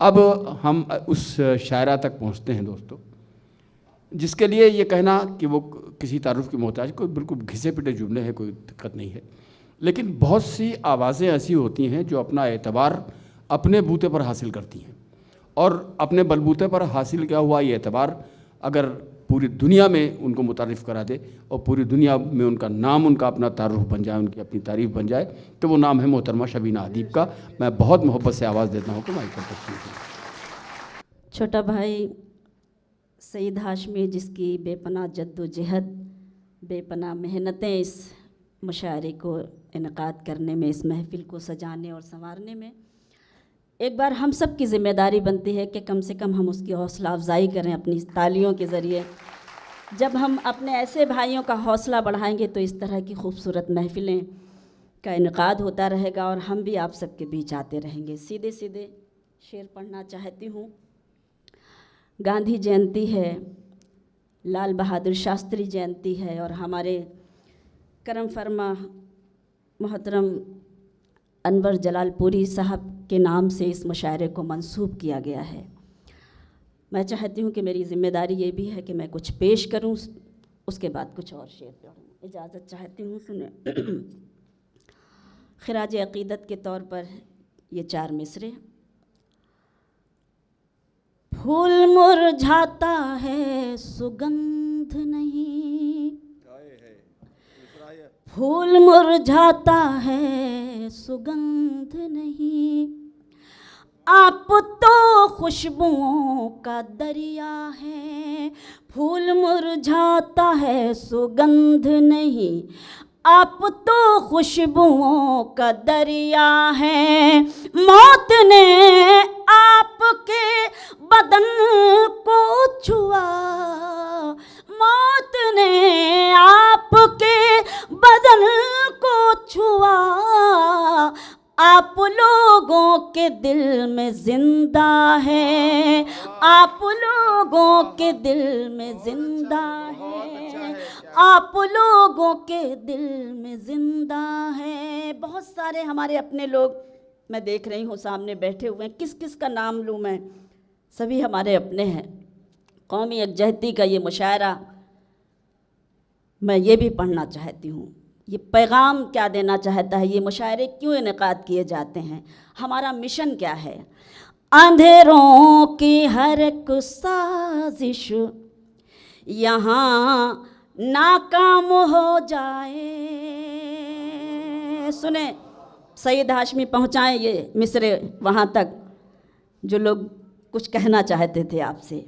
अब हम उस शायरा तक पहुंचते हैं दोस्तों, जिसके लिए ये कहना कि वो किसी तारुफ की मोहताज, कोई बिल्कुल घिसे पिटे जुमले हैं, कोई दिक्कत नहीं है। लेकिन बहुत सी आवाज़ें ऐसी होती हैं जो अपना एतबार अपने बूते पर हासिल करती हैं, और अपने बलबूते पर हासिल किया हुआ ये एतबार अगर पूरी दुनिया में उनको मुतारिफ़ करा दे और पूरी दुनिया में उनका नाम, उनका अपना तारुफ बन जाए, उनकी अपनी तारीफ़ बन जाए, तो वो नाम है मोहतरमा शबीना अदीब का। मैं बहुत मोहब्बत से आवाज़ देता हूँ कि माइक पर तस्वीर। छोटा भाई सईद हाशमी, जिसकी बेपनाह जद्दोजहद, बेपनाह मेहनतें इस मुशायरे को इनकाद करने में, इस महफ़िल को सजाने और संवारने में, एक बार हम सब की ज़िम्मेदारी बनती है कि कम से कम हम उसकी हौसला अफजाई करें अपनी तालियों के ज़रिए। जब हम अपने ऐसे भाइयों का हौसला बढ़ाएंगे तो इस तरह की खूबसूरत महफ़िलें का इनकाद होता रहेगा और हम भी आप सबके बीच आते रहेंगे। सीधे सीधे शेर पढ़ना चाहती हूँ। गांधी जयंती है, लाल बहादुर शास्त्री जयंती है, और हमारे करम फरमा मोहतरम अनवर जलालपुरी साहब के नाम से इस मुशायरे को मंसूब किया गया है। मैं चाहती हूँ कि मेरी ज़िम्मेदारी ये भी है कि मैं कुछ पेश करूँ, उसके बाद कुछ और शेर पढ़ूँ। इजाज़त चाहती हूँ, सुने। खिराज अक़ीदत के तौर पर ये 4 मिसरे। फूल मुरझाता है सुगंध नहीं, फूल मुरझाता है सुगंध नहीं, आप तो खुशबुओं का दरिया है। फूल मुरझाता है सुगंध नहीं, आप तो खुशबुओं का दरिया है। मौत ने आपके बदन को छुआ, मौत ने आपके बदन को छुआ, आप लोगों के दिल में जिंदा है, आप लोगों के दिल में जिंदा है, आप लोगों के दिल में जिंदा है। बहुत सारे हमारे अपने लोग मैं देख रही हूँ सामने बैठे हुए हैं, किस किस का नाम लूँ मैं, सभी हमारे अपने हैं। कौमी यकजहती का ये मुशायरा मैं ये भी पढ़ना चाहती हूँ। ये पैगाम क्या देना चाहता है, ये मुशायरे क्यों इनेकाद किए जाते हैं, हमारा मिशन क्या है। अंधेरों की हर एक साजिश यहाँ नाकाम हो जाए। सुने, सईद हाशमी पहुँचाएँ ये मिसरे वहाँ तक जो लोग कुछ कहना चाहते थे आपसे।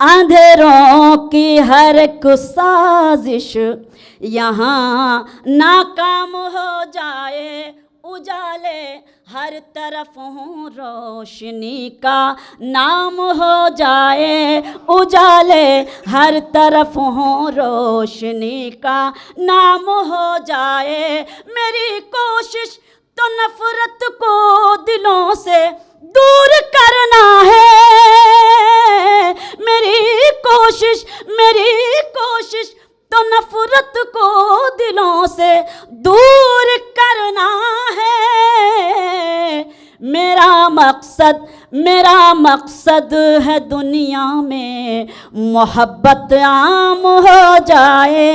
अंधेरों की हर एक साजिश यहाँ नाकाम हो जाए, उजाले हर तरफ हूँ रोशनी का नाम हो जाए, उजाले हर तरफ हूँ रोशनी का नाम हो जाए। मेरी कोशिश तो नफरत को दिलों से दूर करना है, मेरी कोशिश तो नफरत को दिलों से दूर करना है। मेरा मकसद है दुनिया में मोहब्बत आम हो जाए।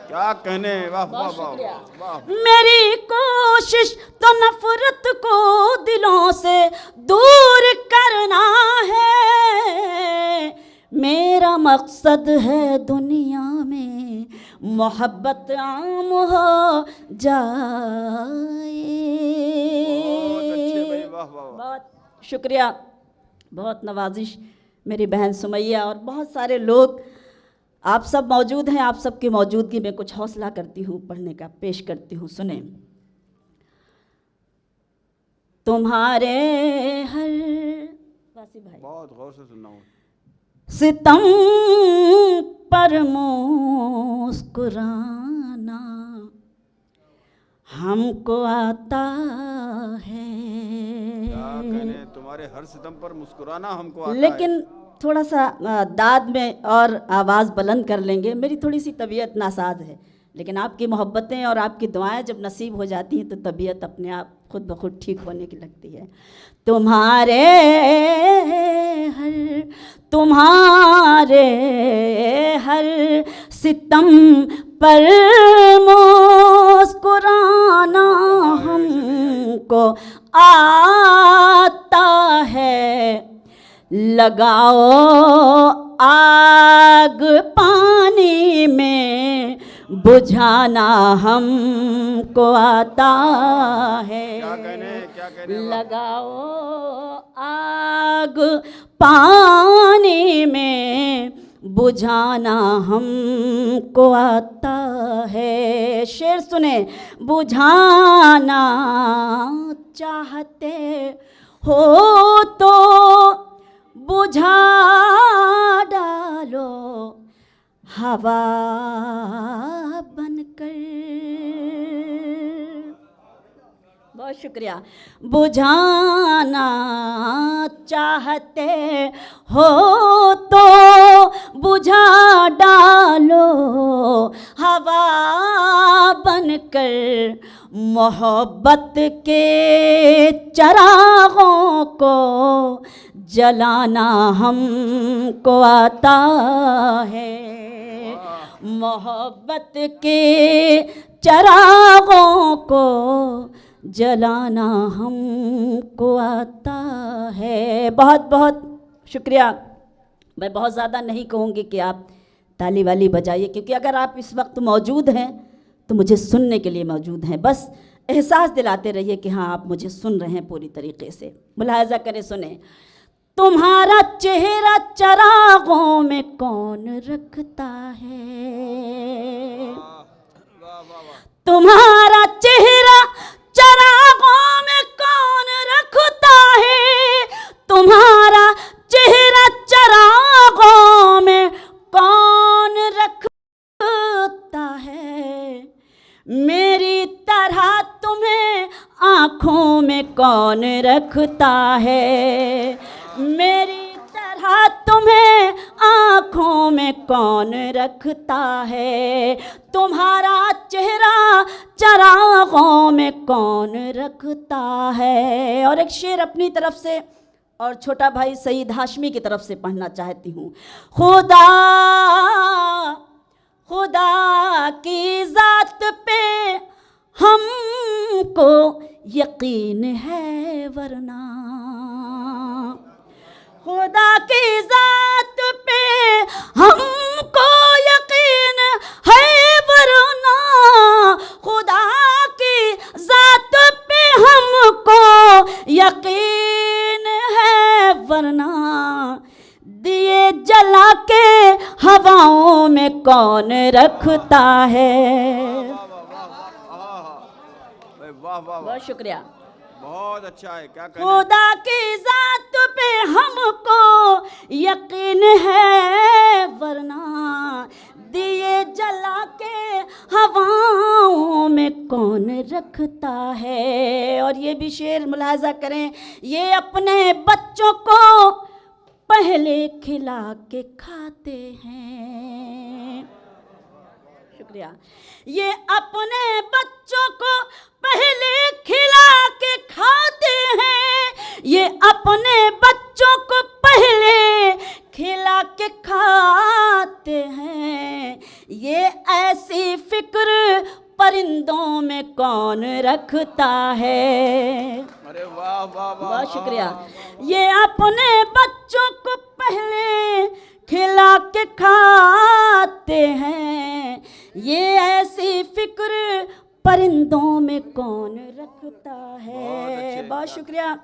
क्या कहने, वाह वाह वाह। मेरी कोशिश तो नफरत को दिलों से दूर करना है, मेरा मकसद है दुनिया में मोहब्बत आम हो जाए। बहुत शुक्रिया, बहुत नवाजिश मेरी बहन सुमैया और बहुत सारे लोग आप सब मौजूद हैं। आप सबकी मौजूदगी में कुछ हौसला करती हूँ, पढ़ने का पेश करती हूँ, सुने। तुम्हारे हर, वासी भाई बहुत गौर से सुनना हूँ, सितम पर मुस्कुराना हमको आता है। क्या कहने, तुम्हारे हर सितम पर मुस्कुराना हमको आता लेकिन है। थोड़ा सा दाद में और आवाज़ बुलंद कर लेंगे, मेरी थोड़ी सी तबीयत नासाज है, लेकिन आपकी मोहब्बतें और आपकी दुआएं जब नसीब हो जाती हैं तो तबीयत अपने आप खुद ब खुद ठीक होने की लगती है। तुम्हारे हर सितम पर मुस्कुराना हमको आता है, लगाओ आग पानी में बुझाना हमको आता है। लगाओ आग पानी में बुझाना हमको आता है। शेर सुने। बुझाना चाहते हो तो बुझा डालो हवा बनकर। बहुत शुक्रिया। बुझाना चाहते हो तो बुझा डालो हवा बनकर, मोहब्बत के चरागों को जलाना हमको आता है। मोहब्बत के चरागों को जलाना हमको आता है। बहुत बहुत शुक्रिया। मैं बहुत ज़्यादा नहीं कहूँगी कि आप ताली वाली बजाइए, क्योंकि अगर आप इस वक्त मौजूद हैं तो मुझे सुनने के लिए मौजूद हैं। बस एहसास दिलाते रहिए कि हाँ आप मुझे सुन रहे हैं पूरी तरीके से। मुलाहजा करें, सुने। तुम्हारा चेहरा चरागों में कौन रखता है? तुम्हारा चेहरा चरागों में कौन रखता है? तुम्हारा चेहरा चरागों में कौन रखता है? मेरी तरह तुम्हें आँखों में कौन रखता है? मेरी तरह तुम्हें आँखों में कौन रखता है? तुम्हारा चेहरा चरागों में कौन रखता है? और एक शेर अपनी तरफ से और छोटा भाई सईद हाशमी की तरफ से पढ़ना चाहती हूँ। खुदा की ज़ात पे हमको यकीन है वरना, खुदा की ज़ात पे हमको यकीन है वरना, खुदा की ज़ात पे हमको यकीन है वरना, दिए जला के हवाओं में कौन रखता है? बहुत शुक्रिया। बहुत अच्छा है। क्या कहने? खुदा की ज़ात पे हमको यकीन है वरना, दिए जला के हवाओं में कौन रखता है? और ये भी शेर मुलाहजा करें। ये अपने बच्चों को पहले खिला के खाते हैं। शुक्रिया। ये अपने बच्चों को पहले खिला के खाते हैं। ये अपने बच्चों को पहले खिला के खाते हैं। ये ऐसी फिक्र परिंदों में कौन रखता है? अरे वाह वाह वाह। बहुत शुक्रिया। ये अपने बच्चों को पहले खिला के खाते हैं। ये ऐसी फिक्र परिंदों में कौन रखता है? बहुत शुक्रिया।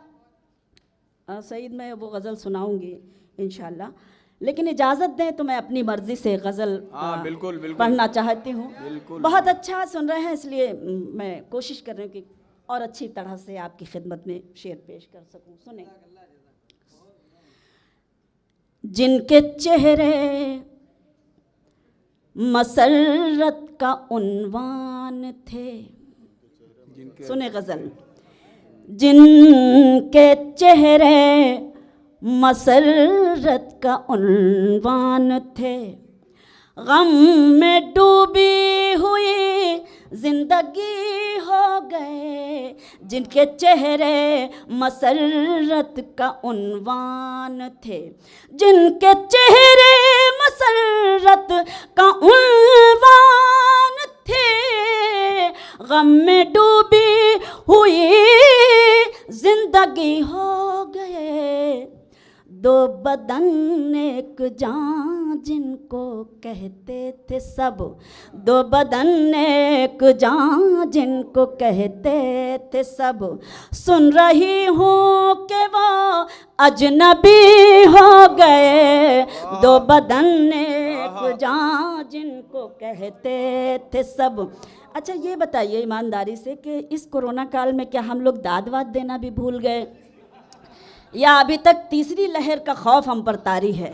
सईद, मैं वो गज़ल सुनाऊंगी इंशाल्लाह, लेकिन इजाज़त दें तो मैं अपनी मर्ज़ी से गज़ल बिल्कुल पढ़ना चाहती हूँ। बिल्कुल। बहुत अच्छा सुन रहे हैं, इसलिए मैं कोशिश कर रही हूँ कि और अच्छी तरह से आपकी खिदमत में शेर पेश कर सकूँ। सुने। जिनके चेहरे मसरत का उन्वान थे। सुने गज़ल। जिनके चेहरे मसरत का उन्वान थे, गम में डूबी हुई जिंदगी हो गए, जिनके चेहरे मसरत का उन्वान थे, जिनके चेहरे मसरत का उन्वान थे। गम में डूबी हुई जिंदगी हो गए, दो बदन एक जान जिनको कहते थे सब, दो बदन एक जान जिनको कहते थे सब। सुन रही हूँ कि वो अजनबी हो गए, दो बदन एक जान जिनको कहते थे सब। अच्छा ये बताइए ईमानदारी से कि इस कोरोना काल में क्या हम लोग दाद वाद देना भी भूल गए, या अभी तक तीसरी लहर का खौफ हम पर तारी है?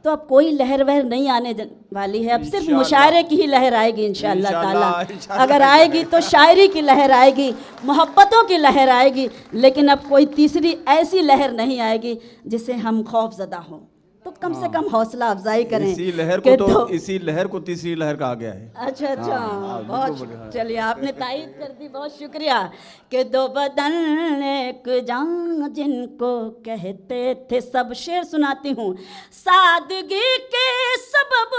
तो अब कोई लहर वहर नहीं आने वाली है, अब सिर्फ मुशायरे की ही लहर आएगी इंशाअल्लाह ताला। अगर आएगी तो शायरी की लहर आएगी, मोहब्बतों की लहर आएगी, लेकिन अब कोई तीसरी ऐसी लहर नहीं आएगी जिससे हम खौफजदा हों। तो कम से कम हौसला अफजाई करें। इसी लहर कि को तो इसी लहर को तीसरी लहर कहा गया है। अच्छा अच्छा, हाँ, बहुत चलिए आपने तायीद कर दी, बहुत शुक्रिया। कि दो बदन एक जान जिनको कहते थे सब। शेर सुनाती हूँ। सादगी के सबब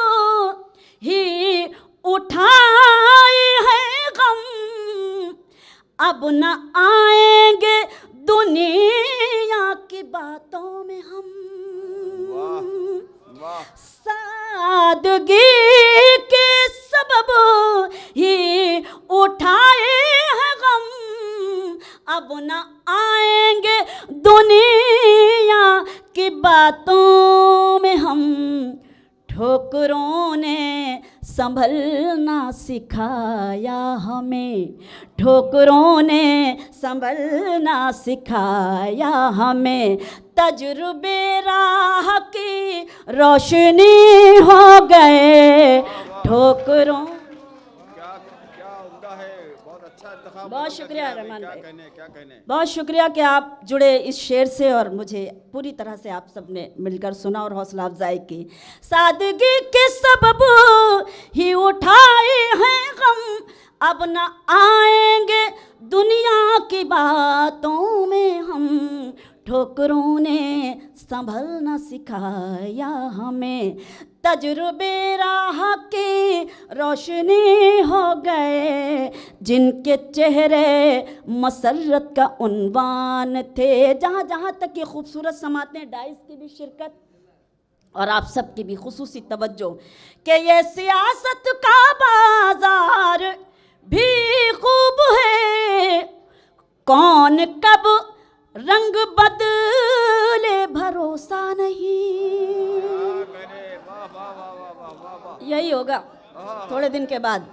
ही उठाए हैं गम, अब न आएंगे दुनिया की बातों में हम। वाह सादगी के सबब ही उठाए हैं गम, अब न आएंगे दुनिया की बातों में हम। ठोकरों ने संभलना सिखाया हमें, ठोकरों ने संभलना सिखाया हमें। तजुर्बे राह की रोशनी हो गए, ठोकरों। क्या उम्दा है, बहुत अच्छा इंतखाब। बहुत शुक्रिया रहमान भाई, क्या कहने। बहुत शुक्रिया कि आप जुड़े इस शेर से और मुझे पूरी तरह से आप सब ने मिलकर सुना और हौसला अफजाई की। सादगी के सबब ही उठाए हैं गम, अब न आएंगे दुनिया की बातों में हम। ठोकरों ने संभलना सिखाया हमें, तजुर्बे राह की रोशनी हो गए, जिनके चेहरे मसरत का उन्वान थे। जहाँ जहाँ तक ये खूबसूरत समातें, डाइस की भी शिरकत और आप सब की भी खुसूसी तवज्जो कि ये सियासत का बाजार भी खूब है, कौन कब रंग बदले भरोसा नहीं। यही होगा थोड़े दिन के बाद।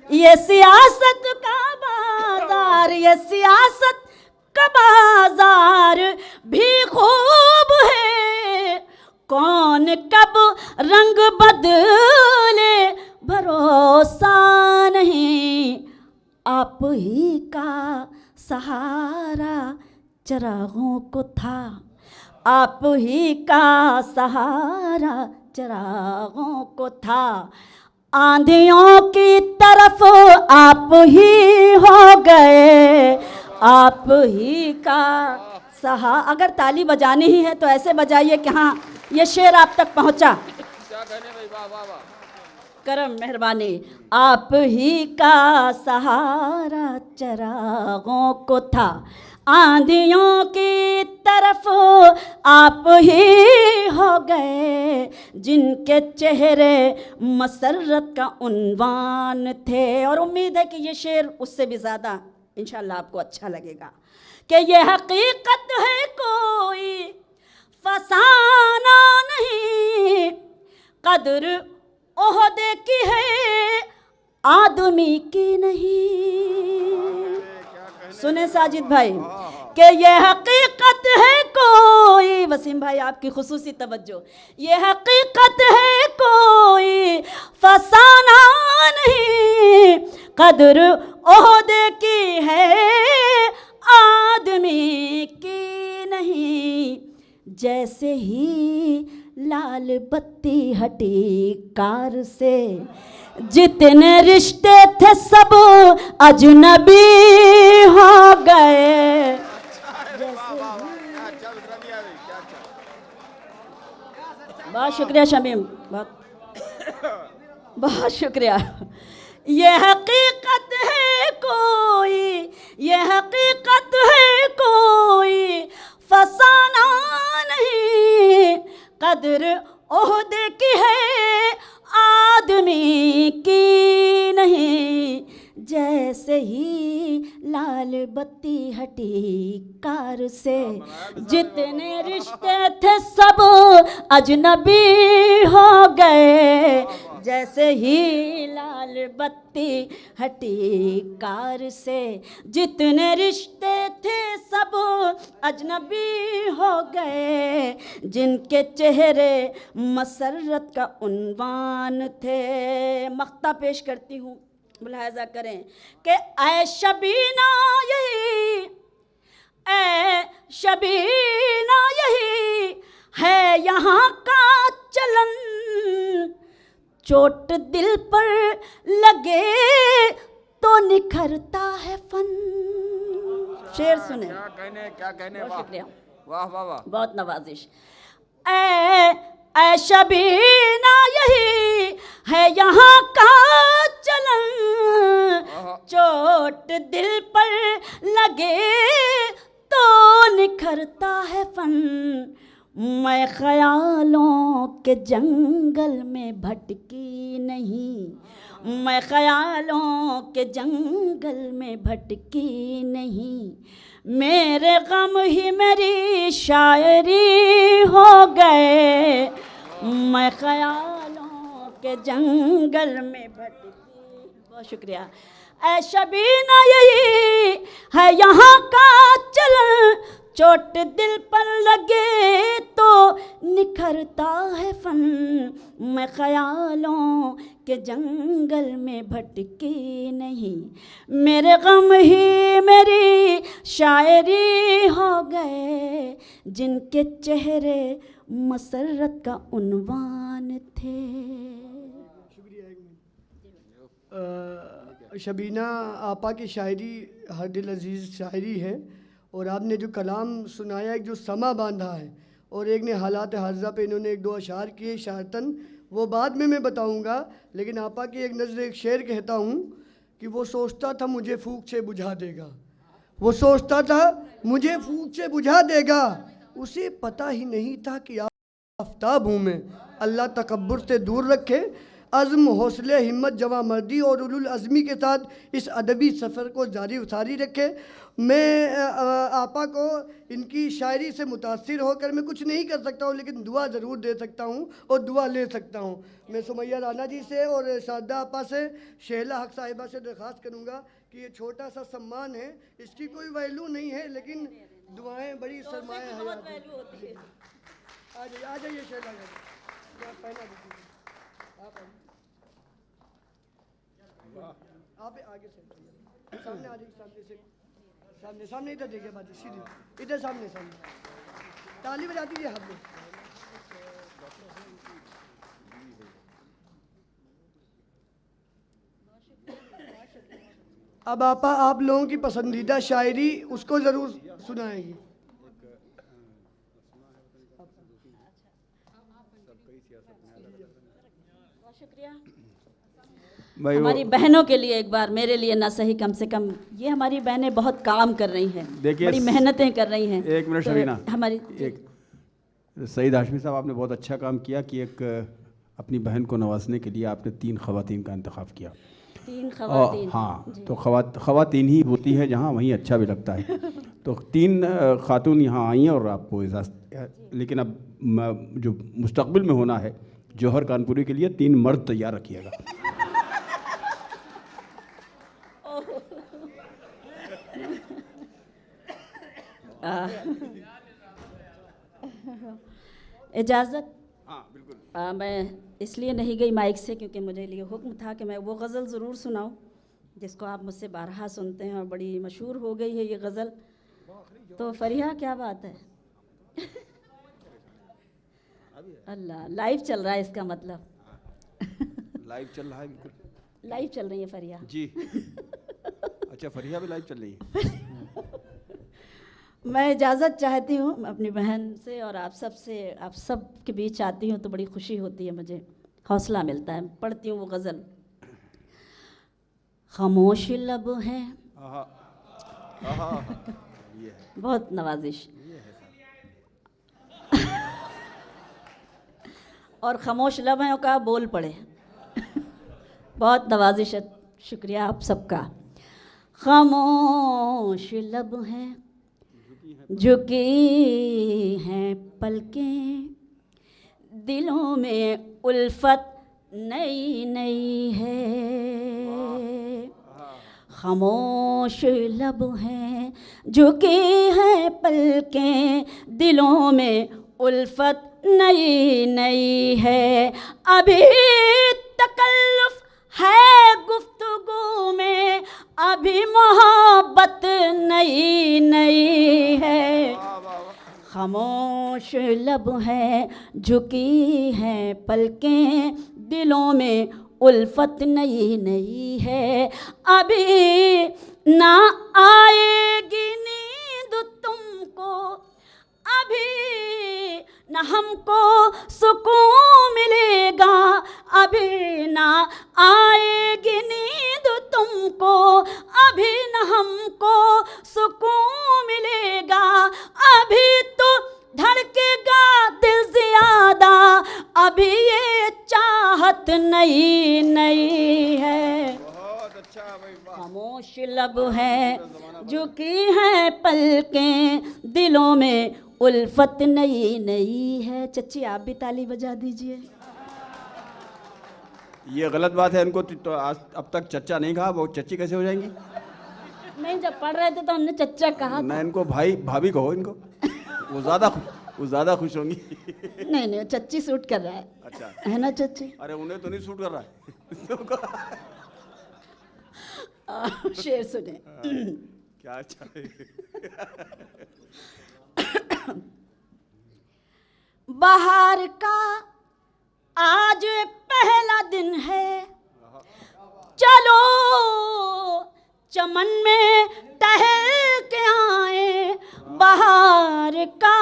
ये सियासत का बाजार, ये सियासत का बाजार भी खूब है, कौन कब रंग बदले भरोसा नहीं। आप ही का सहारा चरागों को था, आप ही का सहारा चरागों को था। आंधियों की तरफ आप ही हो गए, आप ही का सहारा। अगर ताली बजानी ही है तो ऐसे बजाइए कि हाँ ये शेर आप तक पहुंचा। क्या कहने भाई, वाह वाह वाह। करम मेहरबानी। आप ही का सहारा चरागों को था, आंधियों की तरफ आप ही हो गए, जिनके चेहरे मसरत का उन्वान थे। और उम्मीद है कि ये शेर उससे भी ज़्यादा इंशाल्लाह आपको अच्छा लगेगा। कि ये हकीकत है कोई फसाना नहीं, कदर ओहदे की है आदमी की नहीं। सुने साजिद भाई कि ये हकीकत है कोई, वसीम भाई आपकी खुसूसी तवज्जो, ये हकीकत है कोई फसाना नहीं, कदर ओहदे की है आदमी की नहीं। जैसे ही लाल बत्ती हटी कार से, जितने रिश्ते थे सब अजनबी हो गए। वाह वाह वाह, क्या चल रमिया भाई, क्या चल। बहुत शुक्रिया शमीम, बहुत शुक्रिया। ये हकीकत है कोई, ये हकीकत है कोई फसाना नहीं, कदर ओहदे की है आदमी की नहीं। जैसे ही लाल बत्ती हटी कार से, जितने रिश्ते थे सब अजनबी हो गए। जैसे ही लाल बत्ती हटी कार से, जितने रिश्ते थे सब अजनबी हो गए। जिनके चेहरे मसरत का उन्वान थे। मख्ता पेश करती हूँ, मुलाहजा करें कि ऐ शबीना यही, ऐ शबीना यही है यहाँ का चलन, चोट दिल पर लगे तो निखरता है फन। शेर सुने, क्या कहने, बहुत वाह शुक्रिया, वाह वाह वाह। बहुत नवाजिश। ऐ शबीना यही है यहाँ का चलन, चोट दिल पर लगे तो निखरता है फन। मैं ख्यालों के जंगल में भटकी नहीं, मैं ख्यालों के जंगल में भटकी नहीं। मेरे गम ही मेरी शायरी हो गए। मैं ख्यालों के जंगल में भटकी। बहुत शुक्रिया। ऐ शबीना यही है यहाँ का चलन, चोट दिल पर लगे तो निखरता है फन। मैं ख्यालों के जंगल में भटकी नहीं, मेरे गम ही मेरी शायरी हो गए। जिनके चेहरे मसरत का उन्वान थे। शबीना आपा की शायरी हर दिल अजीज़ शायरी है, और आपने जो कलाम सुनाया, एक जो समा बांधा है और एक ने हालात हाज़ा पे इन्होंने एक दो अशार किए शारतन, वो बाद में मैं बताऊंगा। लेकिन आपा की एक नज़र एक शेर कहता हूँ कि वो सोचता था मुझे फूंक से बुझा देगा, वो सोचता था मुझे फूंक से बुझा देगा, उसे पता ही नहीं था कि आफ्ताब हूँ मैं। अल्लाह तकब्बुर से दूर रखे, अज़्म हौसले हिम्मत जवा मर्दी और उलुल अज़मी के साथ इस अदबी सफ़र को जारी उसारी रखे। मैं आपा को इनकी शायरी से मुतासिर होकर मैं कुछ नहीं कर सकता हूँ, लेकिन दुआ ज़रूर दे सकता हूँ और दुआ ले सकता हूँ। मैं सुमैया राना जी से और सादा आपा से, शेहला हक साहिबा से दरख्वास्त करूँगा कि ये छोटा सा सम्मान है, इसकी कोई वैल्यू नहीं है, लेकिन दुआएँ बड़ी सरमाया हयात है। आ जाइए शेहला पहना दीजिए आप आगे से सामने आ जाइए, सामने से सामने सामने इधर देखिए, बात सीधी इधर सामने सामने ताली बजा दीजिए हाथ में। अब आपा आप लोगों की पसंदीदा शायरी उसको ज़रूर सुनाएंगी। हमारी बहनों के लिए एक बार, मेरे लिए ना सही कम से कम, ये हमारी बहनें बहुत काम कर रही हैं, बड़ी मेहनतें कर रही हैं। एक मिनट शबीना, हमारी एक सईद हाशमी साहब, आपने बहुत अच्छा काम किया कि एक अपनी बहन को नवाजने के लिए आपने 3 ख़वातीन का इंतखाब किया। 3 ख़वातीन, हाँ, तो ख़वातीन ही होती है जहाँ, वहीं अच्छा भी लगता है। तो 3 खातून यहाँ आई हैं और आपको इजाज़त, लेकिन अब जो मुस्तक़बिल में होना है, जौहर कानपुरी के लिए 3 मर्द तैयार रखिएगा। इजाज़त? हाँ बिल्कुल। मैं इसलिए नहीं गई माइक से क्योंकि मुझे लिए हुक्म था कि मैं वो गज़ल ज़रूर सुनाऊं जिसको आप मुझसे बारहा सुनते हैं और बड़ी मशहूर हो गई है ये गज़ल। तो फरिया क्या बात है? अल्लाह, लाइव चल रहा है इसका मतलब। लाइव चल रहा है बिल्कुल लाइव चल रही है फरिया। जी। अच्छा, फरिया भी लाइव चल रही है। मैं इजाज़त चाहती हूँ अपनी बहन से और आप सब के बीच आती हूँ तो बड़ी खुशी होती है, मुझे हौसला मिलता है। पढ़ती हूँ वो गज़ल। खामोश लब हैं, आहा, आहा, ये है, बहुत नवाजिश। और खामोश लब हैं का बोल पड़े। बहुत नवाजिश है, शुक्रिया आप सबका। खामोश लब हैं, झुकी हैं पलकें, दिलों में उल्फत नई नई है। खामोश लब हैं, झुकी हैं पलकें, दिलों में उल्फत नई नई है। अभी तकल्लुफ़ है गुफ्तगू में, अभी मोहब्बत नई नई है। खामोश लब हैं, झुकी हैं पलकें, दिलों में उल्फत नई नई है। अभी ना आएगी नींद तुमको, अभी न हमको सुकून मिलेगा, अभी ना आएगी नींद तुमको, अभी न हमको सुकून मिलेगा। अभी तो धड़केगा दिल ज़्यादा, अभी ये चाहत नई नई है। बहुत अच्छा भाई, वाह। खामोश लब है, झुकी हैं पलकें, दिलों में उल्फत नई नई है। चच्ची आप भी ताली बजा दीजिए। ये गलत बात है। इनको तो आज अब तक चच्चा नहीं कहा, वो चच्ची कैसे हो जाएंगी? नहीं, जब पढ़ रहे थे तो हमने चच्चा कहा मैं था। इनको भाई भाभी कहो इनको, वो ज़्यादा खुश होंगी। नहीं नहीं, चच्ची सूट कर रहा है। अच्छा, है ना चच्ची? अरे उन्हें तो नहीं सूट कर रहा है। शेर सुने। क्या अच्छा है। बाहर का आज पहला दिन है, चलो चमन में टहल के आए। बाहर का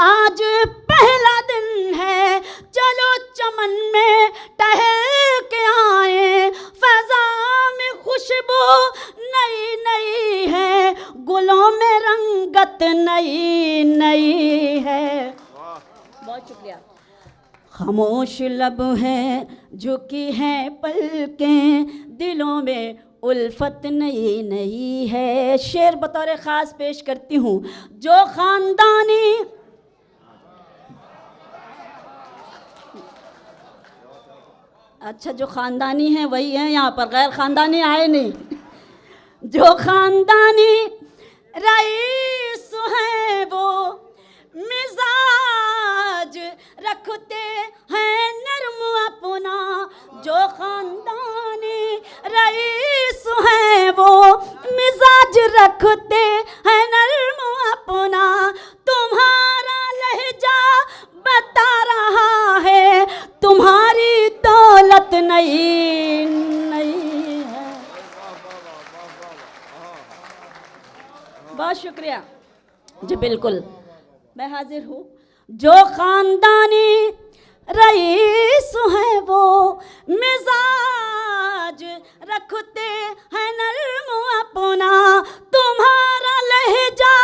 आज पहला दिन है, चलो चमन में टहल के आए। फज़ा में खुशबू नई नई है, गुलों में रंगत नई नई है। बहुत शुक्रिया। खामोश लब हैं, झुकी हैं पलकें, दिलों में उल्फत नई नई है। शेर बतौर ख़ास पेश करती हूँ। जो ख़ानदानी अच्छा, जो ख़ानदानी हैं वही हैं यहाँ पर, गैर ख़ानदानी आए नहीं। जो ख़ानदानी रईस हैं वो मिजाज रखते हैं नर्म अपना। जो ख़ानदानी रईस हैं वो मिजाज रखते हैं नर्म अपना। तुम्हारा लहजा बता रहा है, तुम्हारी दौलत नई नई है। बहुत शुक्रिया जी। बिल्कुल, मैं हाजिर हूँ। जो ख़ानदानी रईस हैं वो मिजाज रखते हैं नर्म अपना। तुम्हारा लहजा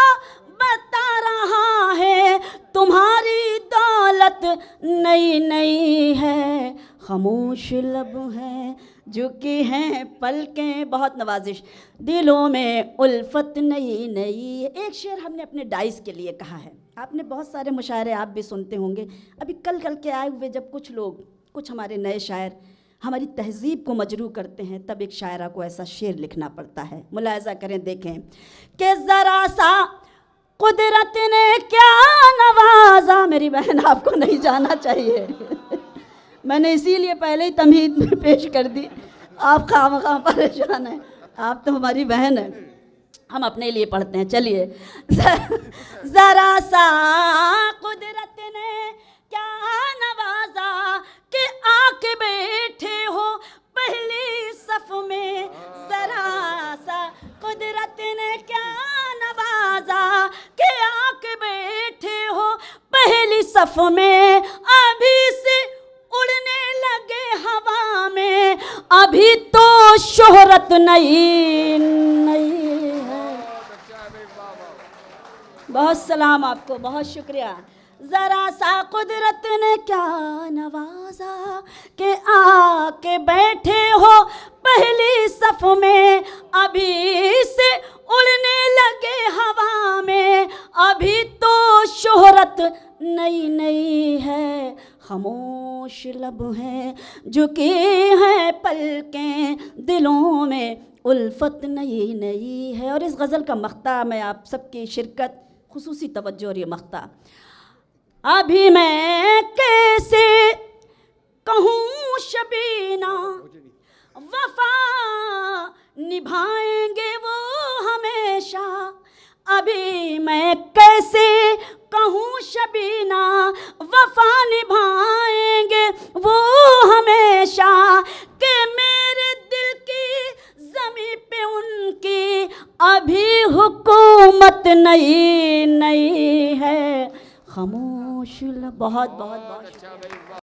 बता रहा है, तुम्हारी दौलत नई नई है। खामोश लब हैं, झुकी हैं पलकें, बहुत नवाजिश, दिलों में उल्फत नई नई। एक शेर हमने अपने डाइस के लिए कहा है। आपने बहुत सारे मुशायरे आप भी सुनते होंगे। अभी कल के आए हुए जब कुछ हमारे नए शायर हमारी तहज़ीब को मजरू करते हैं, तब एक शायरा को ऐसा शेर लिखना पड़ता है। मुलाहिज़ा करें, देखें कि ज़रा सा कुदरत ने क्या नवाजा। मेरी बहन, आपको नहीं जाना चाहिए। मैंने इसीलिए पहले ही तमहीद में पेश कर दी। आप खामखा परेशान हैं, आप तो हमारी बहन हैं। हम अपने लिए पढ़ते हैं, चलिए। जरा सा कुदरत ने क्या नवाजा कि आके बैठे हो पहली सफ में। जरा सा कुदरत ने क्या नवाजा कि आके बैठे हो पहली सफ में। अभी से उड़ने लगे हवा में, अभी तो शोहरत नहीं है। बहुत सलाम आपको, बहुत शुक्रिया। जरा सा कुदरत ने क्या नवाजा के आके बैठे हो पहली सफ में। अभी से उड़ने लगे हवा में, अभी तो शोहरत नई है। खामोश लब हैं झुकी हैं पलकें, दिलों में उल्फत नई है। और इस गज़ल का मख्ता में आप सबकी शिरकत, खुसूसी तवज्जो और ये मख्ता। अभी मैं कैसे कहूँ शबीना वफा निभाएंगे वो हमेशा। अभी मैं कैसे कहूँ शबीना वफा निभाएंगे वो हमेशा। कि मेरे दिल की ज़मीं पे उनकी अभी हुकूमत नई है। खामोश बहुत बहुत बहुत